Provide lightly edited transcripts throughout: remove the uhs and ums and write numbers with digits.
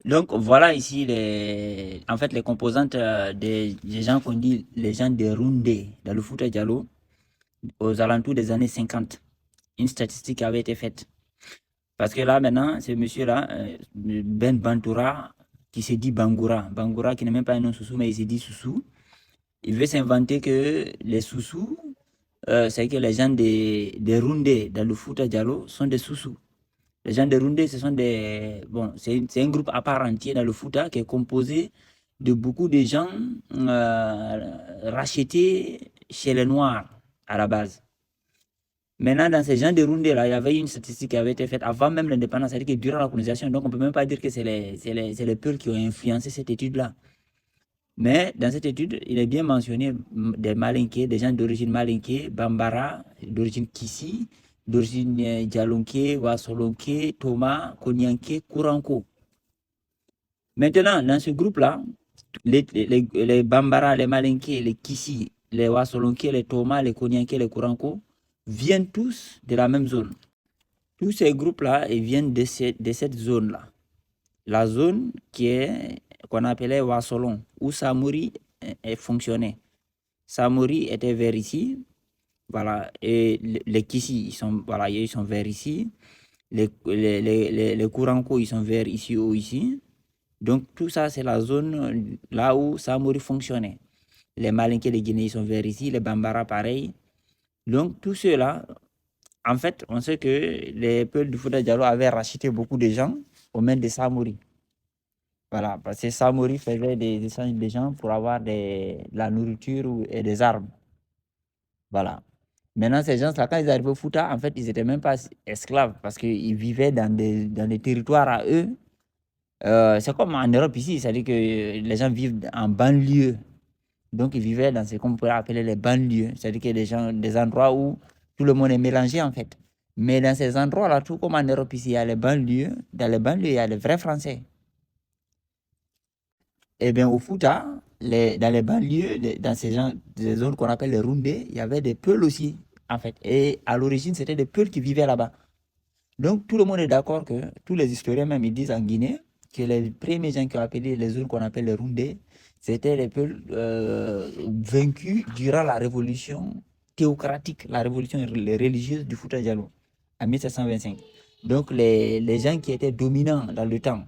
Donc voilà ici en fait les composantes des gens qu'on dit les gens de Roundé dans le Fouta Diallo aux alentours des années 50. Une statistique avait été faite. Parce que là maintenant, ce monsieur-là, Ben Bantoura, qui se dit Bangoura, Bangoura qui n'est même pas un nom Soussou, mais il se dit Soussou, il veut s'inventer que les Soussous, c'est que les gens des Roundé dans le Fouta Diallo sont des Soussous. Les gens de Roundé, ce sont des. Bon, c'est un groupe à part entier dans le Fouta qui est composé de beaucoup de gens rachetés chez les Noirs à la base. Maintenant, dans ces gens de Roundé, là, il y avait une statistique qui avait été faite avant même l'indépendance, c'est-à-dire que durant la colonisation, donc on ne peut même pas dire que c'est les Peuls qui ont influencé cette étude-là. Mais dans cette étude, il est bien mentionné des Malinké, des gens d'origine Malinké, Bambara, d'origine Kissi, d'origine Djalonké, Wasolonké, Thomas, Konyanké, Kouranko. Maintenant, dans ce groupe-là, les Bambara, les Malinké, les Kissi, les Wasolonké, les Thomas, les Konyanké, les Kouranko viennent tous de la même zone. Tous ces groupes-là, ils viennent de cette zone-là. La zone qu'on appelait Wassolon, où Samori fonctionnait. Samori était vers ici, voilà, et les Kissi, voilà, ils sont vers ici. Les Kouranko, ils sont vers ici ou ici. Donc, tout ça, c'est la zone là où Samori fonctionnait. Les Malinké de Guinée, ils sont vers ici. Les Bambara, pareil. Donc, tout cela, en fait, on sait que les peuples du Fouta Diallo avaient racheté beaucoup de gens aux mains de Samori. Voilà, parce que Samori faisait des échanges de gens pour avoir de la nourriture et des armes. Voilà. Maintenant, ces gens-là, quand ils arrivaient au Fouta, en fait, ils n'étaient même pas esclaves parce qu'ils vivaient dans des territoires à eux. C'est comme en Europe ici, c'est-à-dire que les gens vivent en banlieue. Donc, ils vivaient dans ce qu'on pourrait appeler les banlieues, c'est-à-dire que des endroits où tout le monde est mélangé, en fait. Mais dans ces endroits-là, tout comme en Europe ici, il y a les banlieues. Dans les banlieues, il y a les vrais Français. Eh bien, au Fouta, dans les banlieues, dans ces zones qu'on appelle les Roundés, il y avait des Peuls aussi, en fait. Et à l'origine, c'était des Peuls qui vivaient là-bas. Donc, tout le monde est d'accord que, tous les historiens même, ils disent en Guinée, que les premiers gens qui ont appelé les zones qu'on appelle les Roundés, c'était les Peuls vaincus durant la révolution théocratique, la révolution religieuse du Fouta Diallo, en 1725. Donc, les gens qui étaient dominants dans le temps,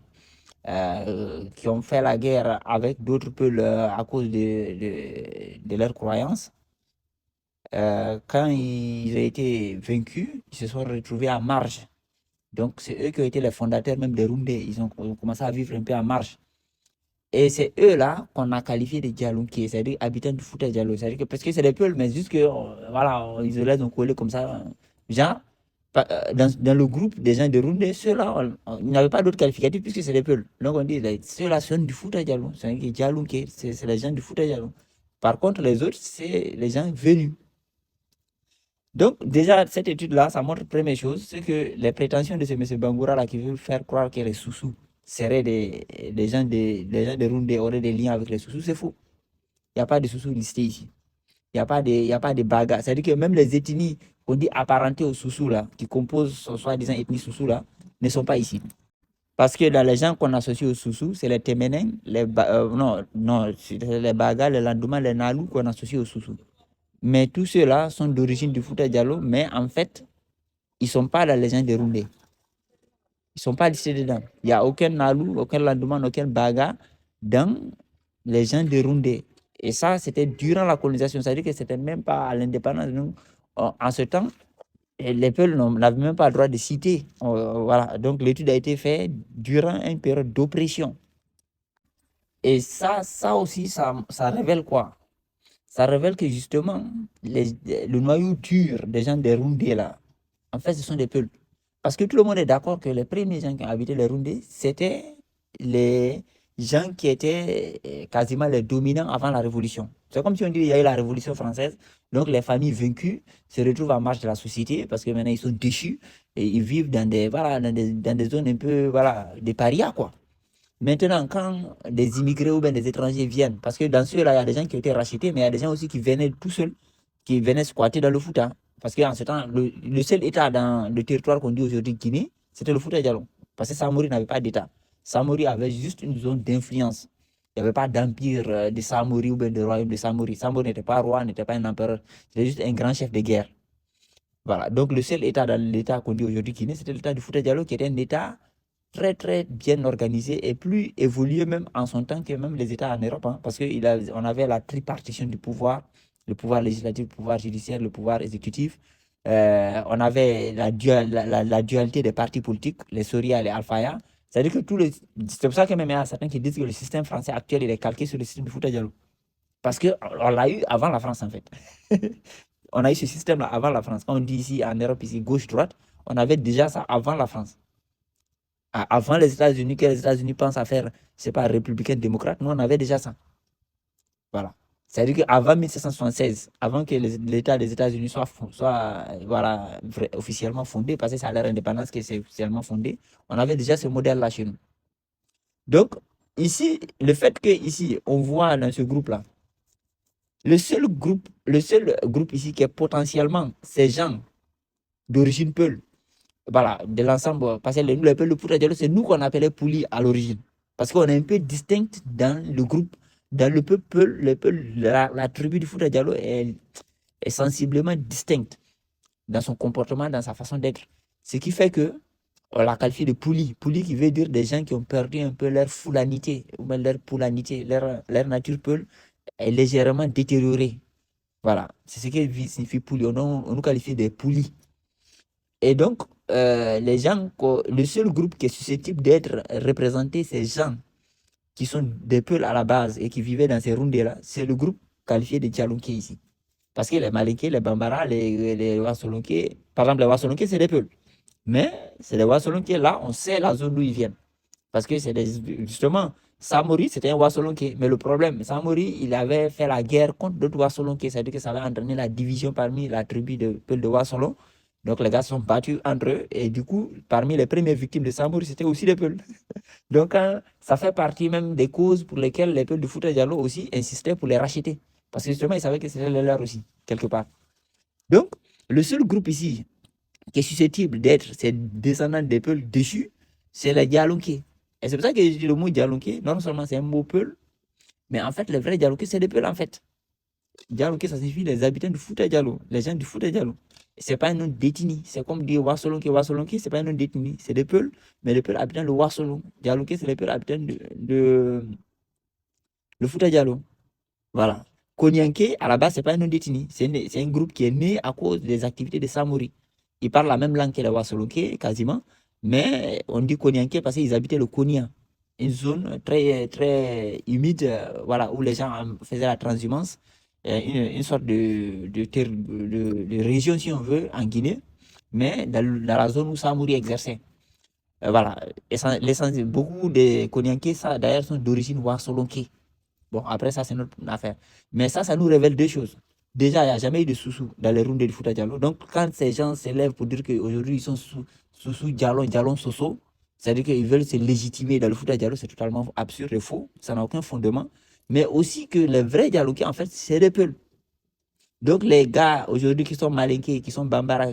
qui ont fait la guerre avec d'autres peuples à cause de leurs croyances. Quand ils ont été vaincus, ils se sont retrouvés à marge. Donc, c'est eux qui ont été les fondateurs même des Roundés. Ils ont commencé à vivre un peu à marge. Et c'est eux-là qu'on a qualifié de Dialounké, c'est-à-dire habitants du Fouta Diallo. C'est-à-dire que, parce que c'est des peuples, mais juste que, voilà, ils se les ont collés comme ça. Genre, dans le groupe des gens de Roundé, ceux-là, il n'y avait pas d'autre qualificatif puisque c'est des peuples. Donc on dit, ceux-là sont du Fouta Diallo. C'est Dialounké, c'est les gens du Fouta Diallo. Par contre, les autres, c'est les gens venus. Donc, déjà, cette étude-là, ça montre, première chose, c'est que les prétentions de ce M. Bangoura là, qui veut faire croire que les Soussous seraient des gens de Roundé, auraient des liens avec les Soussous, c'est faux. Il n'y a pas de Soussous listés ici. Il y a pas de Baga. C'est-à-dire que même les ethnies qu'on dit apparentées aux Soussous, là, qui composent soi-disant ethnie Soussous, là, ne sont pas ici. Parce que dans les gens qu'on associe aux Soussous, c'est les Téménènes, non, non, c'est les Baga, les Landouma, les Nalou qu'on associe aux Soussous. Mais tous ceux-là sont d'origine du Fouta Diallo, mais en fait, ils ne sont pas dans les gens de Roundé. Ils ne sont pas listés dedans. Il n'y a aucun Nalou, aucun Landouma, aucun Baga dans les gens de Roundé. Et ça, c'était durant la colonisation. C'est-à-dire que ce n'était même pas à l'indépendance. En ce temps, les peuples n'avaient même pas le droit de citer. Voilà. Donc, l'étude a été faite durant une période d'oppression. Et ça aussi, ça révèle quoi? Ça révèle que justement, le noyau dur des gens des Roundés, là, en fait, ce sont des peuples. Parce que tout le monde est d'accord que les premiers gens qui ont habité les Roundés, c'était les gens qui étaient quasiment les dominants avant la Révolution. C'est comme si on dit qu'il y a eu la Révolution française, donc les familles vaincues se retrouvent en marge de la société parce que maintenant ils sont déchus et ils vivent voilà, dans des zones un peu, voilà, des parias, quoi. Maintenant, quand des immigrés ou bien des étrangers viennent, parce que dans ceux-là, il y a des gens qui ont été rachetés, mais il y a des gens aussi qui venaient tout seuls, qui venaient squatter dans le Fouta. Parce qu'en ce temps, le seul État dans le territoire qu'on dit aujourd'hui Guinée, c'était le Fouta Diallo. Parce que Samori n'avait pas d'État. Samori avait juste une zone d'influence. Il n'y avait pas d'empire de Samori ou bien de royaume de Samori. Samori n'était pas roi, n'était pas un empereur. C'était juste un grand chef de guerre. Voilà. Donc, le seul État dans l'État qu'on dit aujourd'hui Guinée, c'était l'État du Fouta Diallo, qui était un État très, très bien organisé et plus évolué même en son temps que même les États en Europe. Parce qu'on avait la tripartition du pouvoir, le pouvoir législatif, le pouvoir judiciaire, le pouvoir exécutif. On avait la dualité des partis politiques, les Soria et les Alfaya. C'est-à-dire que c'est pour ça que même il y a certains qui disent que le système français actuel il est calqué sur le système du Fouta Diallo. Parce qu'on l'a eu avant la France, en fait. On a eu ce système-là avant la France. Quand on dit ici en Europe, ici gauche-droite, on avait déjà ça avant la France. Avant les États-Unis, que les États-Unis pensent à faire, c'est pas républicain démocrate, nous on avait déjà ça. Voilà. C'est-à-dire qu'avant 1776, avant que l'État des États-Unis soit voilà, officiellement fondé, parce que c'est à leur indépendance que c'est officiellement fondé, on avait déjà ce modèle-là chez nous. Donc, ici, le fait que ici, on voit dans ce groupe-là, le seul groupe ici qui est potentiellement ces gens d'origine Peul, voilà, de l'ensemble, parce que nous, les Peuls de Fouta Djallon, c'est nous qu'on appelait Pouli à l'origine. Parce qu'on est un peu distinct dans le groupe, dans le peuple, la tribu du Fouta Djallon est sensiblement distincte dans son comportement, dans sa façon d'être. Ce qui fait que on l'a qualifié de Pouli. Pouli qui veut dire des gens qui ont perdu un peu leur foulanité, ou même leur poulanité, leur nature Peul est légèrement détériorée. Voilà, c'est ce qui signifie Pouli. On nous qualifie de Pouli. Et donc, les gens, le seul groupe qui est susceptible d'être représenté, ces gens qui sont des Peuls à la base et qui vivaient dans ces roundés-là, c'est le groupe qualifié de Djalonké ici. Parce que les Malinké, les Bambara, les Wassolonké, par exemple, les Wassolonké, c'est des Peuls. Mais c'est les Wassolonké, là, on sait la zone d'où ils viennent. Parce que c'est justement, Samori, c'était un Wassolonké. Mais le problème, Samori, il avait fait la guerre contre d'autres Wassolonké. C'est-à-dire que ça avait entraîné la division parmi la tribu de Peuls de Wassolon. Donc les gars sont battus entre eux. Et du coup, parmi les premières victimes de Samori, c'était aussi les Peuls. Donc ça fait partie même des causes pour lesquelles les Peuls de Fouta Djallon aussi insistaient pour les racheter. Parce que justement, ils savaient que c'était leur aussi, quelque part. Donc, le seul groupe ici qui est susceptible d'être ces descendants des Peuls déchus, c'est les Djalonké. Et c'est pour ça que je dis le mot Djalonké, non seulement c'est un mot Peul, mais en fait, les vrais Djalonké, c'est des Peuls en fait. Djalonké, ça signifie les habitants du Fouta Djallon, les gens du Fouta Djallon. C'est pas un nom détini. C'est comme dire Wassolonké. Wassolonké, c'est pas un nom détini. C'est des Peuls, mais les Peuls habitants de Wassolon. Djalonké, c'est les Peuls habitants de Fouta Djallon. Voilà. Konyanké, à la base, c'est pas un nom détini. C'est un groupe qui est né à cause des activités de Samori. Ils parlent la même langue que les Wassolonké, quasiment, mais on dit Konyanké parce qu'ils habitaient le Konya, une zone très, très humide, voilà, où les gens faisaient la transhumance, une sorte de région, si on veut, en Guinée, mais dans la zone où Samori exerçait. Voilà. Beaucoup de Konyanké, ça, d'ailleurs, sont d'origine Wassolonké. Bon, après ça, c'est notre affaire. Mais ça nous révèle deux choses. Déjà, il n'y a jamais eu de sous-sous dans les rounds de Fouta Djallon. Donc, quand ces gens s'élèvent pour dire qu'aujourd'hui, ils sont sous Djallon, Djallon Soso, c'est-à-dire qu'ils veulent se légitimer dans le Fouta Djallon, c'est totalement absurde et faux. Ça n'a aucun fondement. Mais aussi que les vrais Djallonké, en fait, c'est des Peuls. Donc, les gars, aujourd'hui, qui sont Malinké, qui sont Bambara,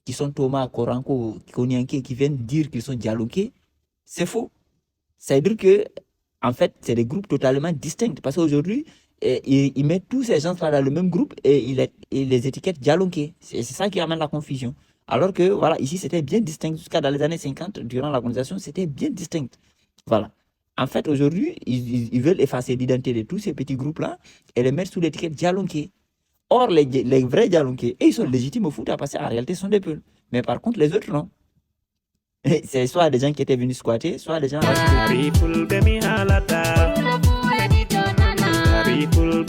qui sont Thomas, Koranko, Konyanké, qui viennent dire qu'ils sont Djallonké, c'est faux. C'est-à-dire que en fait, c'est des groupes totalement distincts. Parce qu'aujourd'hui, ils mettent tous ces gens-là dans le même groupe et ils les étiquettent Djalonké. C'est ça qui amène la confusion. Alors que, voilà, ici, c'était bien distinct. Jusqu'à dans les années 50, durant la colonisation, c'était bien distinct. Voilà. En fait, aujourd'hui, ils veulent effacer l'identité de tous ces petits groupes-là et les mettre sous l'étiquette Djalonké. Or, les vrais Djalonké, ils sont légitimes au foot parce qu'en réalité, ce sont des Peuls. Mais par contre, les autres, non. C'est soit des gens qui étaient venus squatter, soit des gens rachetés. People,